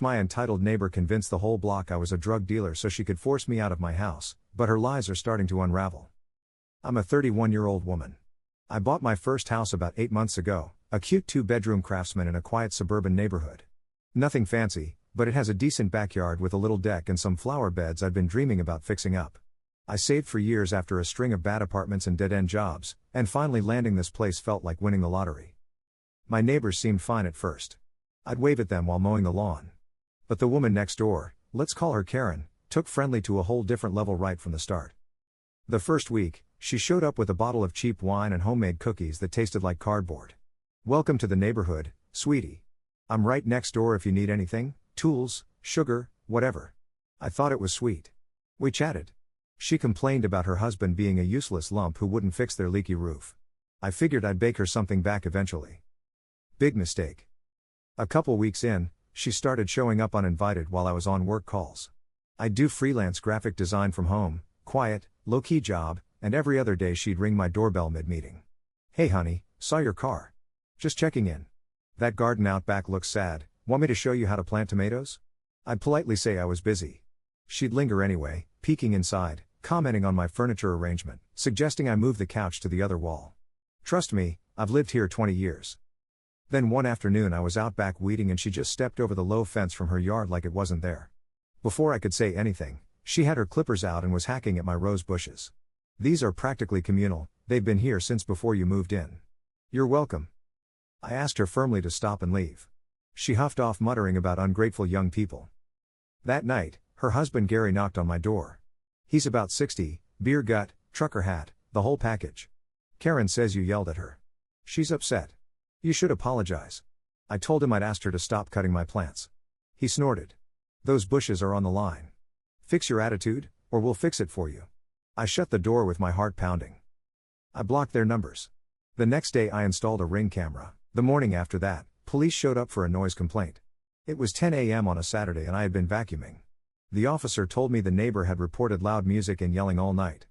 My entitled neighbor convinced the whole block I was a drug dealer so she could force me out of my house, but her lies are starting to unravel. I'm a 31-year-old woman. I bought my first house about 8 months ago, a cute 2-bedroom craftsman in a quiet suburban neighborhood. Nothing fancy, but it has a decent backyard with a little deck and some flower beds I'd been dreaming about fixing up. I saved for years after a string of bad apartments and dead-end jobs, and finally landing this place felt like winning the lottery. My neighbors seemed fine at first. I'd wave at them while mowing the lawn. But the woman next door, let's call her Karen, took friendly to a whole different level right from the start. The first week, she showed up with a bottle of cheap wine and homemade cookies that tasted like cardboard. "Welcome to the neighborhood, sweetie. I'm right next door if you need anything, tools, sugar, whatever." I thought it was sweet. We chatted. She complained about her husband being a useless lump who wouldn't fix their leaky roof. I figured I'd bake her something back eventually. Big mistake. A couple weeks in, she started showing up uninvited while I was on work calls. I do freelance graphic design from home, quiet, low-key job, and every other day she'd ring my doorbell mid-meeting. "Hey honey, saw your car. Just checking in. That garden out back looks sad, want me to show you how to plant tomatoes?" I'd politely say I was busy. She'd linger anyway, peeking inside, commenting on my furniture arrangement, suggesting I move the couch to the other wall. Trust me, I've lived here 20 years. Then one afternoon I was out back weeding and she just stepped over the low fence from her yard like it wasn't there. Before I could say anything, she had her clippers out and was hacking at my rose bushes. "These are practically communal, they've been here since before you moved in." "You're welcome." I asked her firmly to stop and leave. She huffed off muttering about ungrateful young people. That night, her husband Gary knocked on my door. He's about 60, beer gut, trucker hat, the whole package. "Karen says you yelled at her. She's upset. You should apologize." I told him I'd asked her to stop cutting my plants. He snorted. "Those bushes are on the line. Fix your attitude, or we'll fix it for you." I shut the door with my heart pounding. I blocked their numbers. The next day I installed a Ring camera. The morning after that, police showed up for a noise complaint. It was 10 a.m. on a Saturday and I had been vacuuming. The officer told me the neighbor had reported loud music and yelling all night.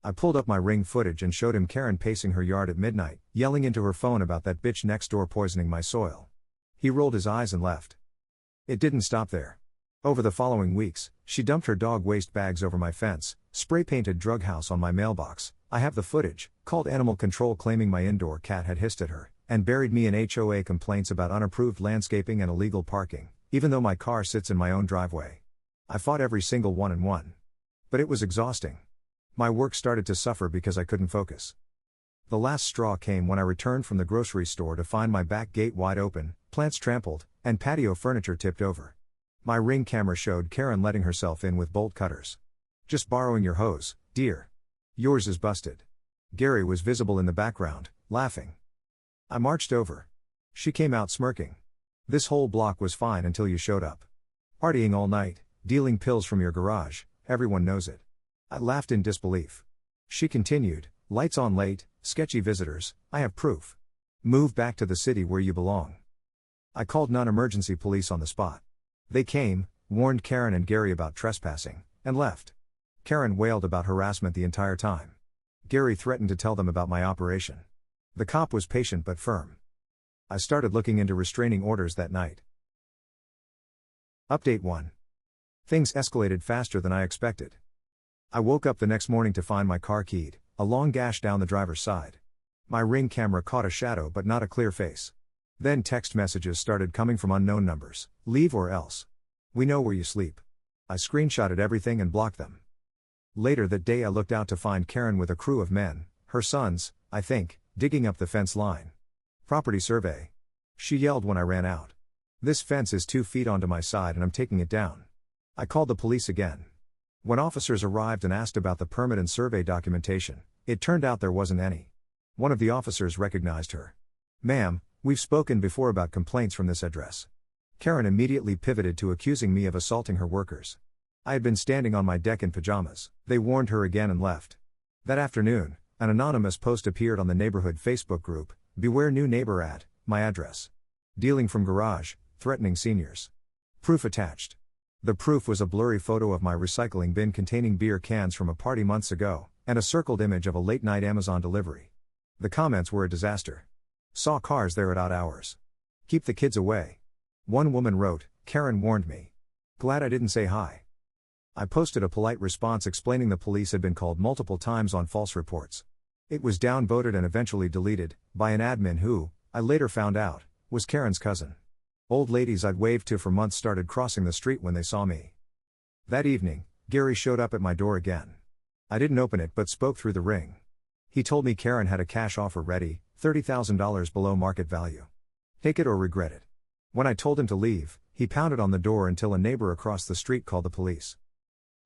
I pulled up my Ring footage and showed him Karen pacing her yard at midnight, yelling into her phone about that bitch next door poisoning my soil. He rolled his eyes and left. It didn't stop there. Over the following weeks, she dumped her dog waste bags over my fence, spray-painted drug house on my mailbox, I have the footage, called animal control claiming my indoor cat had hissed at her, and buried me in HOA complaints about unapproved landscaping and illegal parking, even though my car sits in my own driveway. I fought every single one and won. But it was exhausting. My work started to suffer because I couldn't focus. The last straw came when I returned from the grocery store to find my back gate wide open, plants trampled, and patio furniture tipped over. My Ring camera showed Karen letting herself in with bolt cutters. "Just borrowing your hose, dear. Yours is busted." Gary was visible in the background, laughing. I marched over. She came out smirking. "This whole block was fine until you showed up. Partying all night, dealing pills from your garage, everyone knows it." I laughed in disbelief. She continued, "Lights on late, sketchy visitors, I have proof. Move back to the city where you belong." I called non-emergency police on the spot. They came, warned Karen and Gary about trespassing, and left. Karen wailed about harassment the entire time. Gary threatened to tell them about my operation. The cop was patient but firm. I started looking into restraining orders that night. Update 1. Things escalated faster than I expected. I woke up the next morning to find my car keyed, a long gash down the driver's side. My Ring camera caught a shadow but not a clear face. Then text messages started coming from unknown numbers, "Leave or else. We know where you sleep." I screenshotted everything and blocked them. Later that day I looked out to find Karen with a crew of men, her sons, I think, digging up the fence line. "Property survey." She yelled when I ran out. "This fence is 2 feet onto my side and I'm taking it down." I called the police again. When officers arrived and asked about the permit and survey documentation, it turned out there wasn't any. One of the officers recognized her. "Ma'am, we've spoken before about complaints from this address." Karen immediately pivoted to accusing me of assaulting her workers. I had been standing on my deck in pajamas. They warned her again and left. That afternoon, an anonymous post appeared on the neighborhood Facebook group, "Beware new neighbor at my address. Dealing from garage, threatening seniors." Proof attached. The proof was a blurry photo of my recycling bin containing beer cans from a party months ago, and a circled image of a late-night Amazon delivery. The comments were a disaster. "Saw cars there at odd hours. Keep the kids away." One woman wrote, Karen warned me. Glad I didn't say hi. I posted a polite response explaining the police had been called multiple times on false reports. It was downvoted and eventually deleted, by an admin who, I later found out, was Karen's cousin. Old ladies I'd waved to for months started crossing the street when they saw me. That evening, Gary showed up at my door again. I didn't open it but spoke through the ring. He told me Karen had a cash offer ready, $30,000 below market value. Take it or regret it. When I told him to leave, he pounded on the door until a neighbor across the street called the police.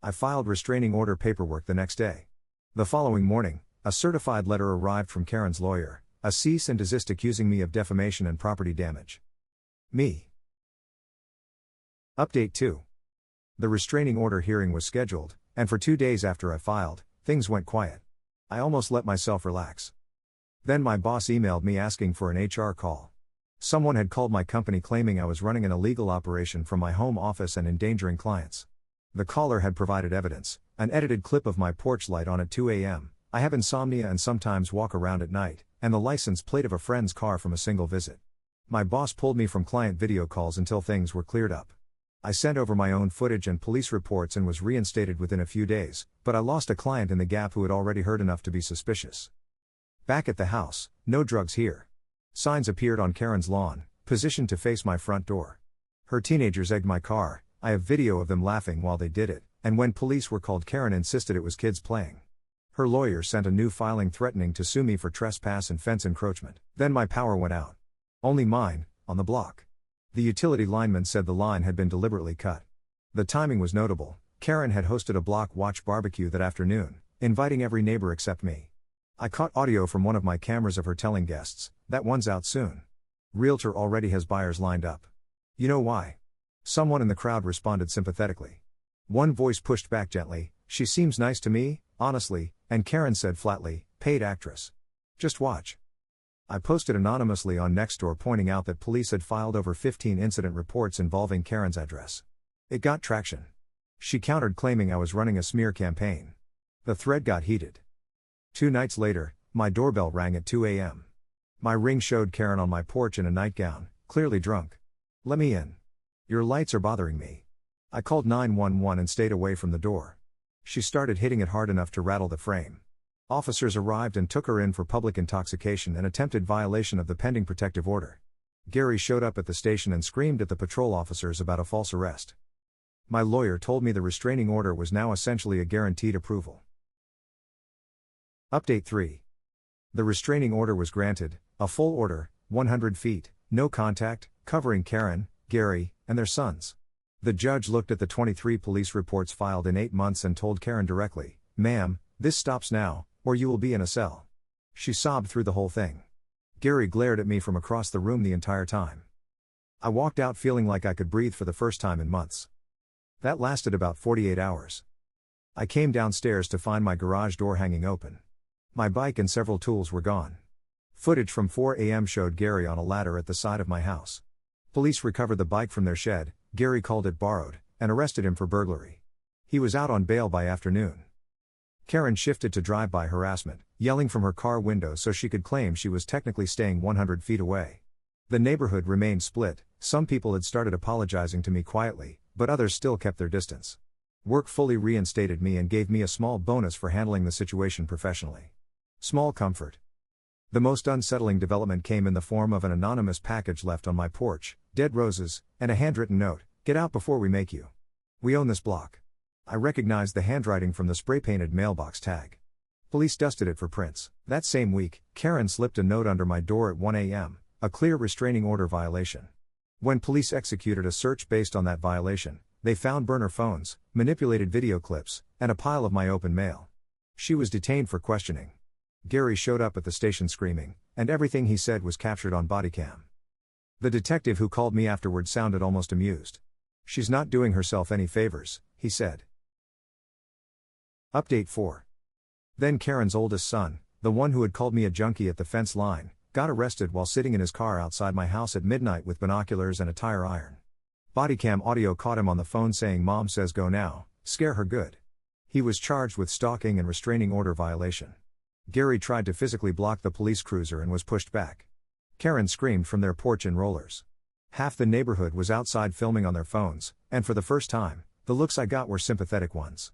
I filed restraining order paperwork the next day. The following morning, a certified letter arrived from Karen's lawyer, a cease and desist accusing me of defamation and property damage. Me. Update 2. The restraining order hearing was scheduled, and for 2 days after I filed, things went quiet. I almost let myself relax. Then my boss emailed me asking for an HR call. Someone had called my company claiming I was running an illegal operation from my home office and endangering clients. The caller had provided evidence, an edited clip of my porch light on at 2 a.m., I have insomnia and sometimes walk around at night, and the license plate of a friend's car from a single visit. My boss pulled me from client video calls until things were cleared up. I sent over my own footage and police reports and was reinstated within a few days, but I lost a client in the gap who had already heard enough to be suspicious. Back at the house, no drugs here. Signs appeared on Karen's lawn, positioned to face my front door. Her teenagers egged my car, I have video of them laughing while they did it, and when police were called Karen insisted it was kids playing. Her lawyer sent a new filing threatening to sue me for trespass and fence encroachment. Then my power went out. Only mine, on the block. The utility lineman said the line had been deliberately cut. The timing was notable. Karen had hosted a block watch barbecue that afternoon, inviting every neighbor except me. I caught audio from one of my cameras of her telling guests, "That one's out soon. Realtor already has buyers lined up." You know why? Someone in the crowd responded sympathetically. One voice pushed back gently, "She seems nice to me, honestly," and Karen said flatly, "Paid actress. Just watch." I posted anonymously on Nextdoor pointing out that police had filed over 15 incident reports involving Karen's address. It got traction. She countered claiming I was running a smear campaign. The thread got heated. 2 nights later, my doorbell rang at 2 a.m. My ring showed Karen on my porch in a nightgown, clearly drunk. "Let me in. Your lights are bothering me." I called 911 and stayed away from the door. She started hitting it hard enough to rattle the frame. Officers arrived and took her in for public intoxication and attempted violation of the pending protective order. Gary showed up at the station and screamed at the patrol officers about a false arrest. My lawyer told me the restraining order was now essentially a guaranteed approval. Update 3. The restraining order was granted, a full order, 100 feet, no contact, covering Karen, Gary, and their sons. The judge looked at the 23 police reports filed in 8 months and told Karen directly, "Ma'am, this stops now, or you will be in a cell." She sobbed through the whole thing. Gary glared at me from across the room the entire time. I walked out feeling like I could breathe for the first time in months. That lasted about 48 hours. I came downstairs to find my garage door hanging open. My bike and several tools were gone. Footage from 4 a.m. showed Gary on a ladder at the side of my house. Police recovered the bike from their shed, Gary called it borrowed, and arrested him for burglary. He was out on bail by afternoon. Karen shifted to drive-by harassment, yelling from her car window so she could claim she was technically staying 100 feet away. The neighborhood remained split, some people had started apologizing to me quietly, but others still kept their distance. Work fully reinstated me and gave me a small bonus for handling the situation professionally. Small comfort. The most unsettling development came in the form of an anonymous package left on my porch, dead roses, and a handwritten note, "Get out before we make you. We own this block." I recognized the handwriting from the spray-painted mailbox tag. Police dusted it for prints. That same week, Karen slipped a note under my door at 1 a.m., a clear restraining order violation. When police executed a search based on that violation, they found burner phones, manipulated video clips, and a pile of my open mail. She was detained for questioning. Gary showed up at the station screaming, and everything he said was captured on bodycam. The detective who called me afterward sounded almost amused. "She's not doing herself any favors," he said. Update 4. Then Karen's oldest son, the one who had called me a junkie at the fence line, got arrested while sitting in his car outside my house at midnight with binoculars and a tire iron. Bodycam audio caught him on the phone saying "Mom says go now, scare her good." He was charged with stalking and restraining order violation. Gary tried to physically block the police cruiser and was pushed back. Karen screamed from their porch in rollers. Half the neighborhood was outside filming on their phones, and for the first time, the looks I got were sympathetic ones.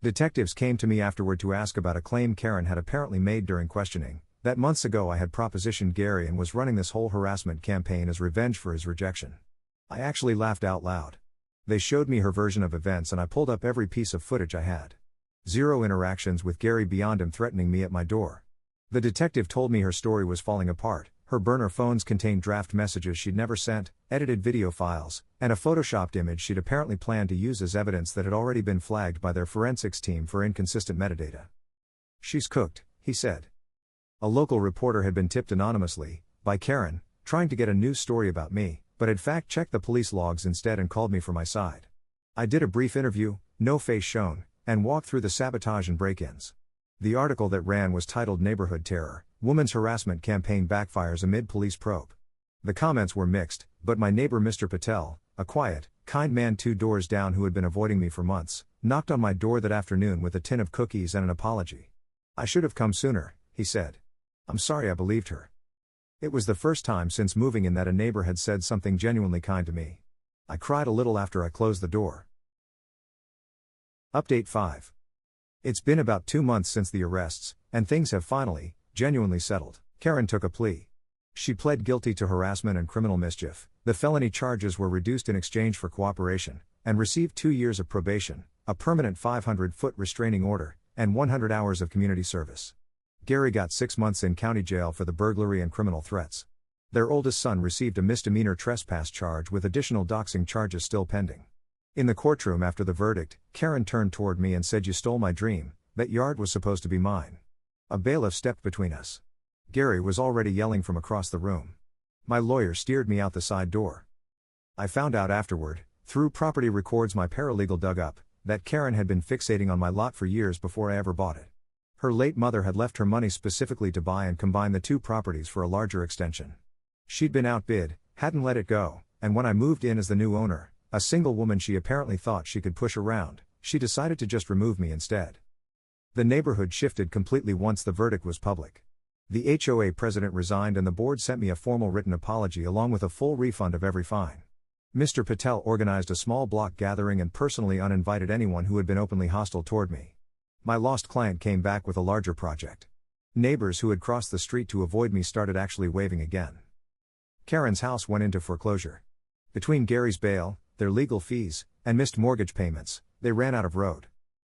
Detectives came to me afterward to ask about a claim Karen had apparently made during questioning, that months ago I had propositioned Gary and was running this whole harassment campaign as revenge for his rejection. I actually laughed out loud. They showed me her version of events and I pulled up every piece of footage I had. Zero interactions with Gary beyond him threatening me at my door. The detective told me her story was falling apart. Her burner phones contained draft messages she'd never sent, edited video files, and a photoshopped image she'd apparently planned to use as evidence that had already been flagged by their forensics team for inconsistent metadata. "She's cooked," he said. A local reporter had been tipped anonymously, by Karen, trying to get a news story about me, but had fact-checked the police logs instead and called me for my side. I did a brief interview, no face shown, and walked through the sabotage and break-ins. The article that ran was titled "Neighborhood Terror, Woman's Harassment Campaign Backfires Amid Police Probe." The comments were mixed, but my neighbor Mr. Patel, a quiet, kind man 2 doors down who had been avoiding me for months, knocked on my door that afternoon with a tin of cookies and an apology. "I should have come sooner," he said. "I'm sorry I believed her." It was the first time since moving in that a neighbor had said something genuinely kind to me. I cried a little after I closed the door. Update 5. It's been about 2 months since the arrests, and things have finally, genuinely settled. Karen took a plea. She pled guilty to harassment and criminal mischief. The felony charges were reduced in exchange for cooperation, and received 2 years of probation, a permanent 500-foot restraining order, and 100 hours of community service. Gary got 6 months in county jail for the burglary and criminal threats. Their oldest son received a misdemeanor trespass charge with additional doxing charges still pending. In the courtroom after the verdict, Karen turned toward me and said, "You stole my dream, that yard was supposed to be mine." A bailiff stepped between us. Gary was already yelling from across the room. My lawyer steered me out the side door. I found out afterward, through property records my paralegal dug up, that Karen had been fixating on my lot for years before I ever bought it. Her late mother had left her money specifically to buy and combine the 2 properties for a larger extension. She'd been outbid, hadn't let it go, and when I moved in as the new owner, a single woman she apparently thought she could push around, she decided to just remove me instead. The neighborhood shifted completely once the verdict was public. The HOA president resigned and the board sent me a formal written apology along with a full refund of every fine. Mr. Patel organized a small block gathering and personally uninvited anyone who had been openly hostile toward me. My lost client came back with a larger project. Neighbors who had crossed the street to avoid me started actually waving again. Karen's house went into foreclosure. Between Gary's bail, their legal fees, and missed mortgage payments, they ran out of road.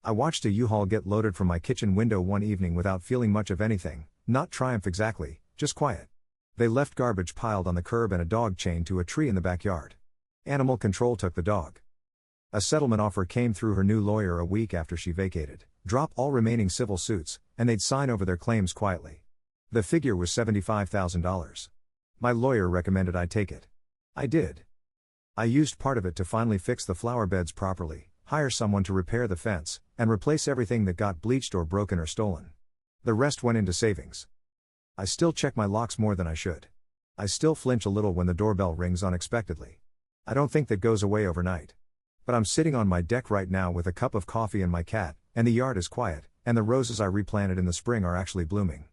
I watched a U-Haul get loaded from my kitchen window one evening without feeling much of anything, not triumph exactly, just quiet. They left garbage piled on the curb and a dog chained to a tree in the backyard. Animal control took the dog. A settlement offer came through her new lawyer a week after she vacated. Drop all remaining civil suits, and they'd sign over their claims quietly. The figure was $75,000. My lawyer recommended I take it. I did. I used part of it to finally fix the flower beds properly, hire someone to repair the fence, and replace everything that got bleached or broken or stolen. The rest went into savings. I still check my locks more than I should. I still flinch a little when the doorbell rings unexpectedly. I don't think that goes away overnight. But I'm sitting on my deck right now with a cup of coffee and my cat, and the yard is quiet, and the roses I replanted in the spring are actually blooming.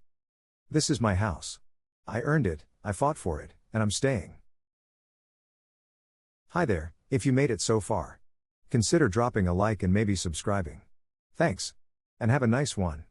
This is my house. I earned it, I fought for it, and I'm staying. Hi there, if you made it so far. Consider dropping a like and maybe subscribing. Thanks. And have a nice one.